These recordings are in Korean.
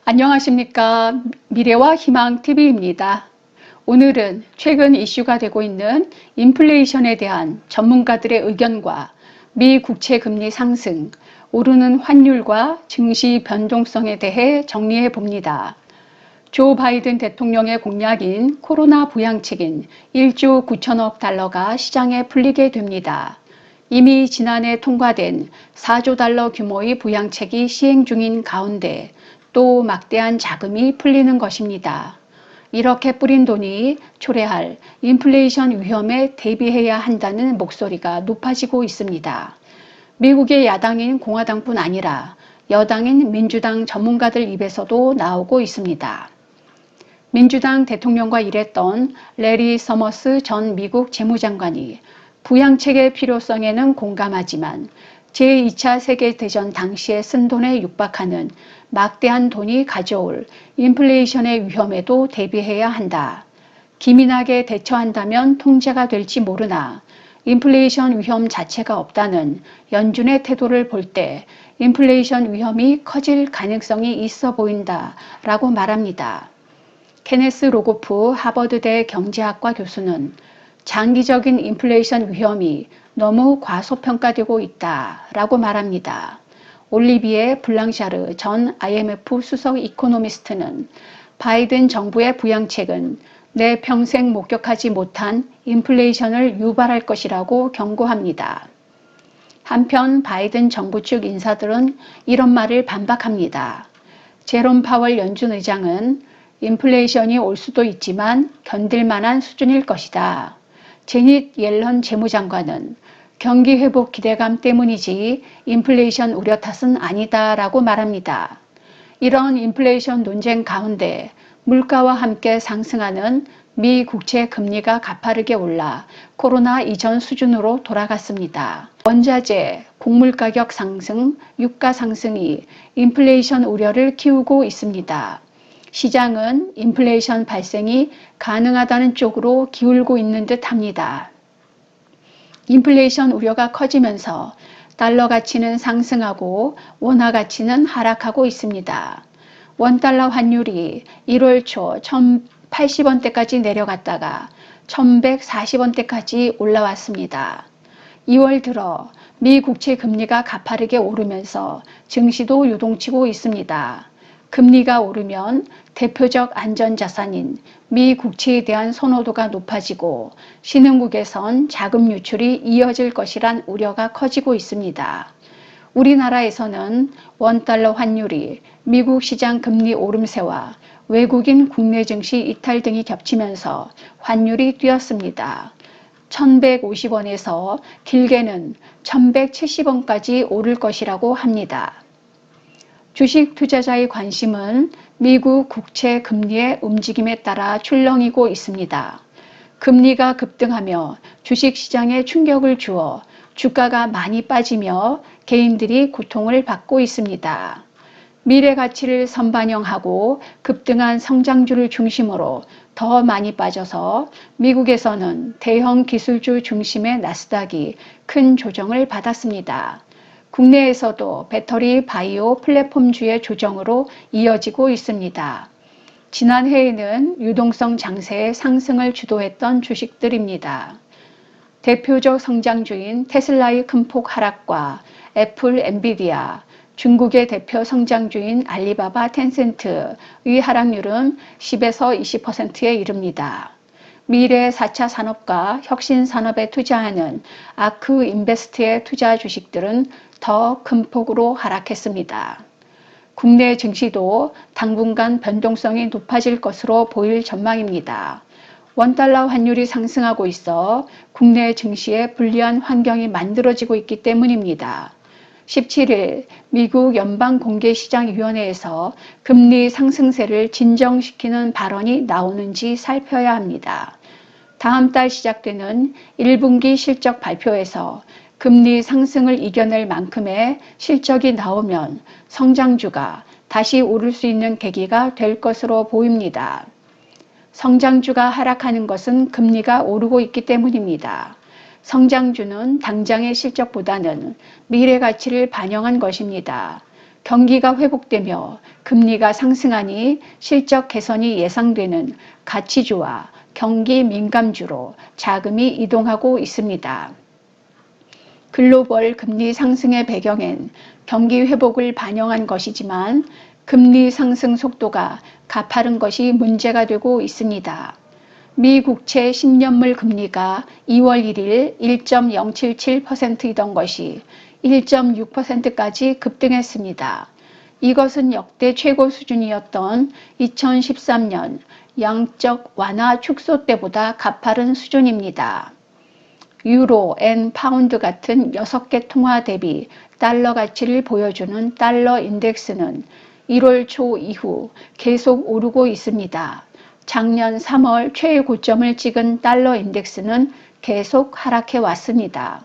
안녕하십니까. 미래와 희망 TV입니다. 오늘은 최근 이슈가 되고 있는 인플레이션에 대한 전문가들의 의견과 미 국채 금리 상승, 오르는 환율과 증시 변동성에 대해 정리해 봅니다. 조 바이든 대통령의 공약인 코로나 부양책인 1조 9천억 달러가 시장에 풀리게 됩니다. 이미 지난해 통과된 4조 달러 규모의 부양책이 시행 중인 가운데 또 막대한 자금이 풀리는 것입니다. 이렇게 뿌린 돈이 초래할 인플레이션 위험에 대비해야 한다는 목소리가 높아지고 있습니다. 미국의 야당인 공화당뿐 아니라 여당인 민주당 전문가들 입에서도 나오고 있습니다. 민주당 대통령과 일했던 레리 서머스 전 미국 재무장관이 부양책의 필요성에는 공감하지만 제2차 세계대전 당시에 쓴 돈에 육박하는 막대한 돈이 가져올 인플레이션의 위험에도 대비해야 한다. 기민하게 대처한다면 통제가 될지 모르나 인플레이션 위험 자체가 없다는 연준의 태도를 볼 때 인플레이션 위험이 커질 가능성이 있어 보인다 라고 말합니다. 케네스 로고프 하버드대 경제학과 교수는 장기적인 인플레이션 위험이 너무 과소평가되고 있다라고 말합니다. 올리비에 블랑샤르 전 IMF 수석 이코노미스트는 바이든 정부의 부양책은 내 평생 목격하지 못한 인플레이션을 유발할 것이라고 경고합니다. 한편 바이든 정부 측 인사들은 이런 말을 반박합니다. 제롬 파월 연준 의장은 인플레이션이 올 수도 있지만 견딜 만한 수준일 것이다. 제닛 옐런 재무장관은 경기 회복 기대감 때문이지 인플레이션 우려 탓은 아니다라고 말합니다. 이런 인플레이션 논쟁 가운데 물가와 함께 상승하는 미 국채 금리가 가파르게 올라 코로나 이전 수준으로 돌아갔습니다. 원자재, 곡물 가격 상승, 유가 상승이 인플레이션 우려를 키우고 있습니다. 시장은 인플레이션 발생이 가능하다는 쪽으로 기울고 있는 듯 합니다. 인플레이션 우려가 커지면서 달러 가치는 상승하고 원화 가치는 하락하고 있습니다. 원달러 환율이 1월 초 1,080원대까지 내려갔다가 1,140원대까지 올라왔습니다. 2월 들어 미 국채 금리가 가파르게 오르면서 증시도 요동치고 있습니다. 금리가 오르면 대표적 안전자산인 미 국채에 대한 선호도가 높아지고 신흥국에선 자금 유출이 이어질 것이란 우려가 커지고 있습니다. 우리나라에서는 원달러 환율이 미국 시장 금리 오름세와 외국인 국내 증시 이탈 등이 겹치면서 환율이 뛰었습니다. 1,150원에서 길게는 1,170원까지 오를 것이라고 합니다. 주식 투자자의 관심은 미국 국채 금리의 움직임에 따라 출렁이고 있습니다. 금리가 급등하며 주식시장에 충격을 주어 주가가 많이 빠지며 개인들이 고통을 받고 있습니다. 미래 가치를 선반영하고 급등한 성장주를 중심으로 더 많이 빠져서 미국에서는 대형 기술주 중심의 나스닥이 큰 조정을 받았습니다. 국내에서도 배터리 바이오 플랫폼주의 조정으로 이어지고 있습니다. 지난해에는 유동성 장세의 상승을 주도했던 주식들입니다. 대표적 성장주인 테슬라의 큰 폭 하락과 애플, 엔비디아, 중국의 대표 성장주인 알리바바, 텐센트의 하락률은 10에서 20%에 이릅니다. 미래 4차 산업과 혁신 산업에 투자하는 아크 인베스트의 투자 주식들은 더 큰 폭으로 하락했습니다. 국내 증시도 당분간 변동성이 높아질 것으로 보일 전망입니다. 원달러 환율이 상승하고 있어 국내 증시에 불리한 환경이 만들어지고 있기 때문입니다. 17일 미국 연방공개시장위원회에서 금리 상승세를 진정시키는 발언이 나오는지 살펴야 합니다. 다음 달 시작되는 1분기 실적 발표에서 금리 상승을 이겨낼 만큼의 실적이 나오면 성장주가 다시 오를 수 있는 계기가 될 것으로 보입니다. 성장주가 하락하는 것은 금리가 오르고 있기 때문입니다. 성장주는 당장의 실적보다는 미래 가치를 반영한 것입니다. 경기가 회복되며 금리가 상승하니 실적 개선이 예상되는 가치주와 경기 민감주로 자금이 이동하고 있습니다. 글로벌 금리 상승의 배경엔 경기 회복을 반영한 것이지만 금리 상승 속도가 가파른 것이 문제가 되고 있습니다. 미 국채 10년물 금리가 2월 1일 1.077%이던 것이 1.6%까지 급등했습니다. 이것은 역대 최고 수준이었던 2013년 양적 완화 축소 때보다 가파른 수준입니다. 유로, 엔, 파운드 같은 6개 통화 대비 달러 가치를 보여주는 달러 인덱스는 1월 초 이후 계속 오르고 있습니다. 작년 3월 최고점을 찍은 달러 인덱스는 계속 하락해 왔습니다.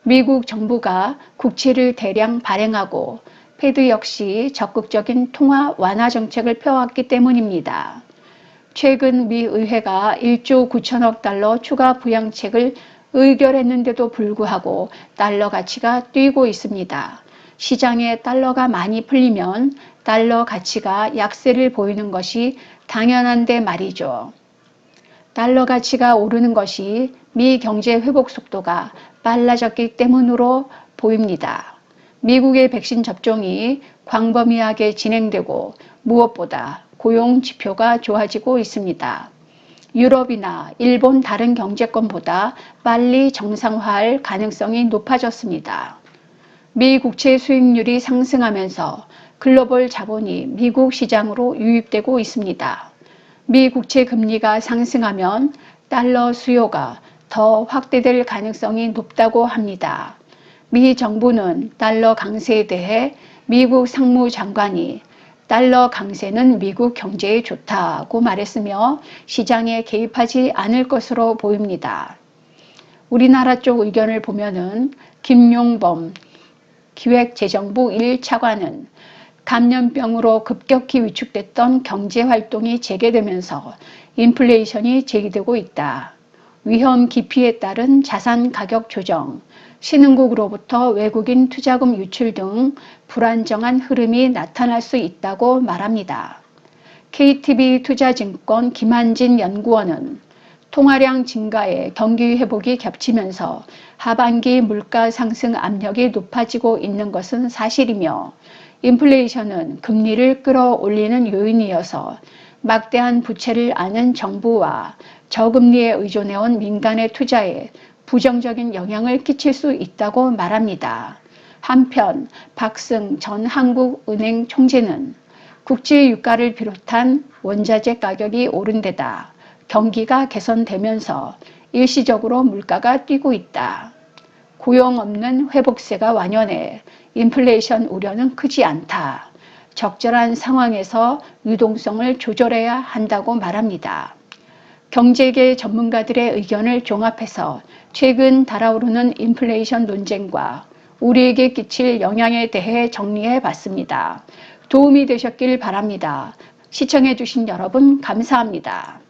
미국 정부가 국채를 대량 발행하고 패드 역시 적극적인 통화 완화 정책을 펴왔기 때문입니다. 최근 미 의회가 1조 9천억 달러 추가 부양책을 의결했는데도 불구하고 달러 가치가 뛰고 있습니다. 시장에 달러가 많이 풀리면 달러 가치가 약세를 보이는 것이 당연한데 말이죠. 달러 가치가 오르는 것이 미 경제 회복 속도가 빨라졌기 때문으로 보입니다. 미국의 백신 접종이 광범위하게 진행되고 무엇보다 고용 지표가 좋아지고 있습니다. 유럽이나 일본 다른 경제권보다 빨리 정상화할 가능성이 높아졌습니다. 미 국채 수익률이 상승하면서 글로벌 자본이 미국 시장으로 유입되고 있습니다. 미 국채 금리가 상승하면 달러 수요가 더 확대될 가능성이 높다고 합니다. 미 정부는 달러 강세에 대해 미국 상무장관이 달러 강세는 미국 경제에 좋다고 말했으며 시장에 개입하지 않을 것으로 보입니다. 우리나라 쪽 의견을 보면은 김용범 기획재정부 1차관은 감염병으로 급격히 위축됐던 경제활동이 재개되면서 인플레이션이 제기되고 있다. 위험 기피에 따른 자산 가격 조정, 신흥국으로부터 외국인 투자금 유출 등 불안정한 흐름이 나타날 수 있다고 말합니다. KTB 투자증권 김한진 연구원은 통화량 증가에 경기 회복이 겹치면서 하반기 물가 상승 압력이 높아지고 있는 것은 사실이며 인플레이션은 금리를 끌어올리는 요인이어서 막대한 부채를 안은 정부와 저금리에 의존해온 민간의 투자에 부정적인 영향을 끼칠 수 있다고 말합니다. 한편 박승 전 한국은행 총재는 국제 유가를 비롯한 원자재 가격이 오른 데다 경기가 개선되면서 일시적으로 물가가 뛰고 있다. 고용 없는 회복세가 완연해 인플레이션 우려는 크지 않다. 적절한 상황에서 유동성을 조절해야 한다고 말합니다. 경제계 전문가들의 의견을 종합해서 최근 달아오르는 인플레이션 논쟁과 우리에게 끼칠 영향에 대해 정리해 봤습니다. 도움이 되셨길 바랍니다. 시청해 주신 여러분 감사합니다.